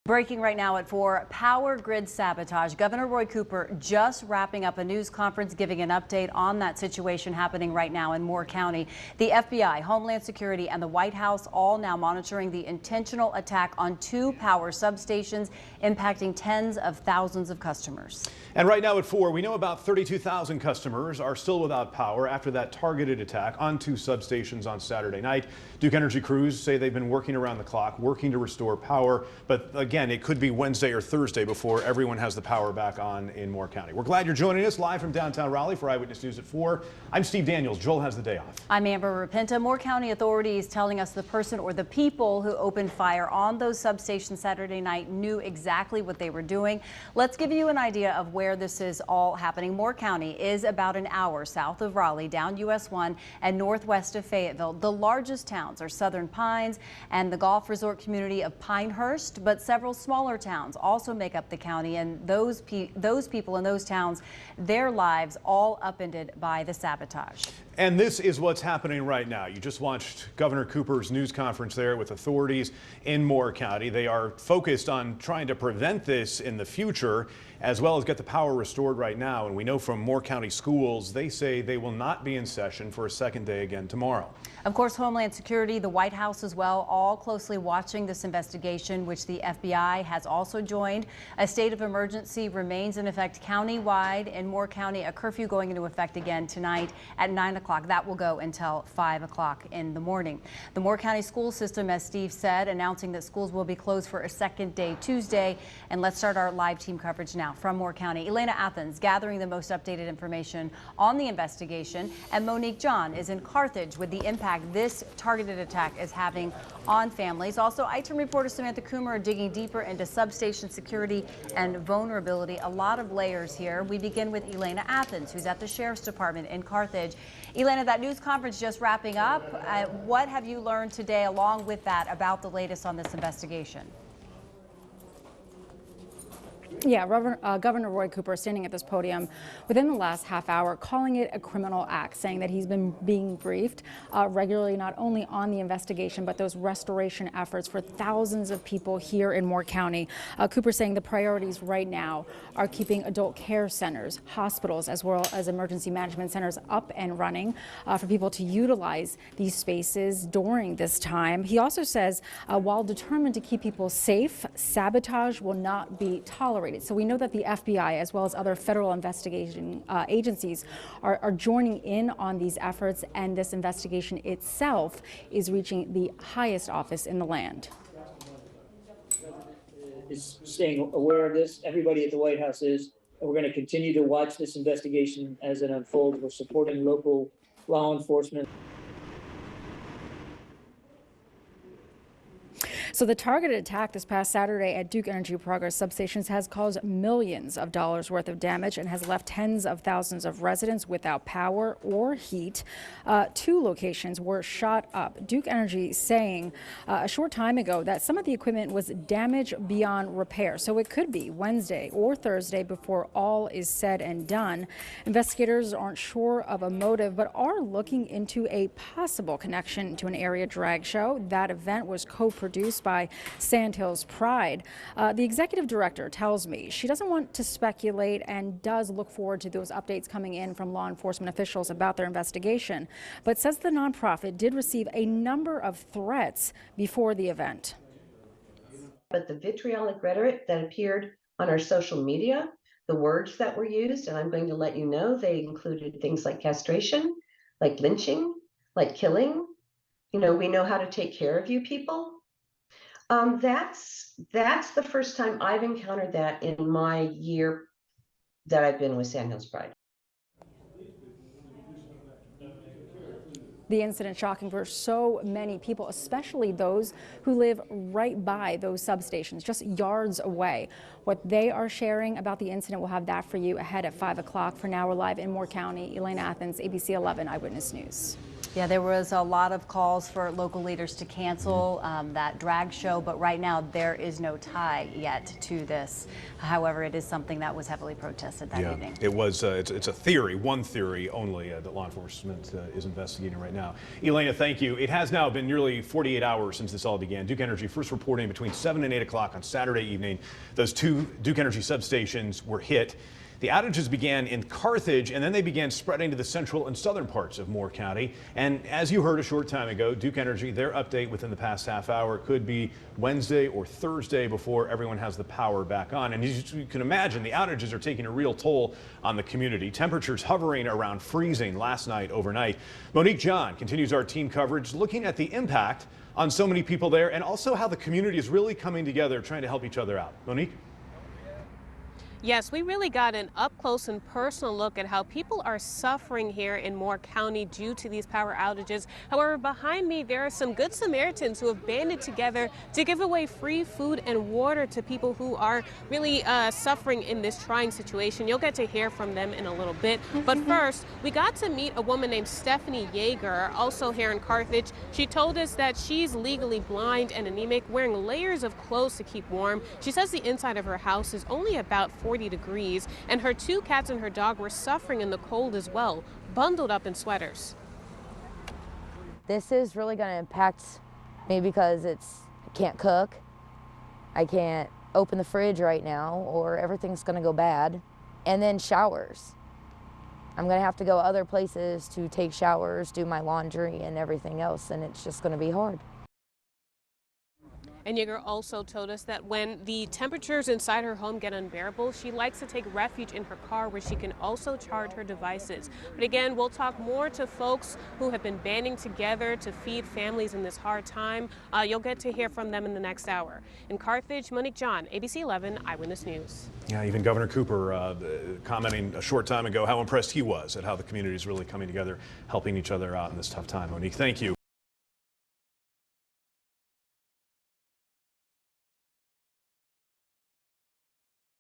Breaking right now at 4, power grid sabotage. Governor Roy Cooper just wrapping up a news conference giving an update on that situation happening right now in Moore County. The FBI, Homeland Security, and the White House all now monitoring the intentional attack on 2 power substations impacting tens of thousands of customers. And right now at 4, we know about 32,000 customers are still without power after that targeted attack on 2 substations on Saturday night. Duke Energy crews say they've been working around the clock, working to restore power. But again, it could be Wednesday or Thursday before everyone has the power back on in Moore County. We're glad you're joining us live from downtown Raleigh for Eyewitness News at 4. I'm Steve Daniels. Joel has the day off. I'm Amber Rapinta. Moore County authorities telling us the person or the people who opened fire on those substations Saturday night knew exactly what they were doing. Let's give you an idea of where this is all happening. Moore County is about an hour south of Raleigh, down US 1 and northwest of Fayetteville. The largest towns are Southern Pines and the golf resort community of Pinehurst, but several smaller towns also make up the county, and those people in those towns, their lives all upended by the sabotage. And this is what's happening right now. You just watched Governor Cooper's news conference there with authorities in Moore County. They are focused on trying to prevent this in the future, as well as get the power restored right now. And we know from Moore County schools, they say they will not be in session for a second day again tomorrow. Of course, Homeland Security, the White House as well, all closely watching this investigation, which the FBI has also joined. A state of emergency remains in effect countywide. In Moore County, a curfew going into effect again tonight at 9 o'clock. That will go until 5 o'clock in the morning. The Moore County school system, as Steve said, announcing that schools will be closed for a second day Tuesday. And let's start our live team coverage now from Moore County. Elena Athens gathering the most updated information on the investigation. And Monique John is in Carthage with the impact this targeted attack is having on families. Also, ITEM reporter Samantha Coomer are digging deeper into substation security and vulnerability. A lot of layers here. We begin with Elena Athens, who's at the Sheriff's Department in Carthage. Elena, that news conference just wrapping up. What have you learned today along with that about the latest on this investigation? Yeah, Governor Roy Cooper standing at this podium within the last half hour, calling it a criminal act, saying that he's been being briefed regularly, not only on the investigation, but those restoration efforts for thousands of people here in Moore County. Cooper saying the priorities right now are keeping adult care centers, hospitals, as well as emergency management centers up and running for people to utilize these spaces during this time. He also says while determined to keep people safe, sabotage will not be tolerated. So we know that the FBI, as well as other federal investigation agencies, are joining in on these efforts, and this investigation itself is reaching the highest office in the land. Is staying aware of this. Everybody at the White House is, and we're going to continue to watch this investigation as it unfolds. We're supporting local law enforcement. So the targeted attack this past Saturday at Duke Energy Progress substations has caused millions of dollars worth of damage and has left tens of thousands of residents without power or heat. 2 locations were shot up. Duke Energy saying a short time ago that some of the equipment was damaged beyond repair. So it could be Wednesday or Thursday before all is said and done. Investigators aren't sure of a motive, but are looking into a possible connection to an area drag show. That event was co-produced by Sandhills Pride. The executive director tells me she doesn't want to speculate and does look forward to those updates coming in from law enforcement officials about their investigation, but says the nonprofit did receive a number of threats before the event. But the vitriolic rhetoric that appeared on our social media, the words that were used, and I'm going to let you know, they included things like castration, like lynching, like killing. You know, we know how to take care of you people. That's the first time I've encountered that in my year that I've been with Sandhills Pride. The incident shocking for so many people, especially those who live right by those substations, just yards away. What they are sharing about the incident, we'll have that for you ahead at 5 o'clock. For now, we're live in Moore County. Elena Athens, ABC 11 Eyewitness News. Yeah, there was a lot of calls for local leaders to cancel that drag show, but right now there is no tie yet to this. However, it is something that was heavily protested that evening. It was. It's a theory, one theory only that law enforcement is investigating right now. Elena, thank you. It has now been nearly 48 hours since this all began. Duke Energy first reporting between 7 and 8 o'clock on Saturday evening. Those two Duke Energy substations were hit. The outages began in Carthage, and then they began spreading to the central and southern parts of Moore County. And as you heard a short time ago, Duke Energy, their update within the past half hour could be Wednesday or Thursday before everyone has the power back on. And as you can imagine, the outages are taking a real toll on the community. Temperatures hovering around freezing last night, overnight. Monique John continues our team coverage, looking at the impact on so many people there and also how the community is really coming together, trying to help each other out. Monique? Yes, we really got an up close and personal look at how people are suffering here in Moore County due to these power outages. However, behind me, there are some good Samaritans who have banded together to give away free food and water to people who are really suffering in this trying situation. You'll get to hear from them in a little bit. But first, we got to meet a woman named Stephanie Yeager, also here in Carthage. She told us that she's legally blind and anemic, wearing layers of clothes to keep warm. She says the inside of her house is only about 40 degrees, and her two cats and her dog were suffering in the cold as well, bundled up in sweaters. This is really going to impact me because I can't cook, I can't open the fridge right now, or everything's going to go bad. And then showers. I'm going to have to go other places to take showers, do my laundry and everything else, and it's just going to be hard. And Yeager also told us that when the temperatures inside her home get unbearable, she likes to take refuge in her car where she can also charge her devices. But again, we'll talk more to folks who have been banding together to feed families in this hard time. You'll get to hear from them in the next hour. In Carthage, Monique John, ABC 11 Eyewitness News. Yeah, even Governor Cooper commenting a short time ago how impressed he was at how the community is really coming together, helping each other out in this tough time. Monique, thank you.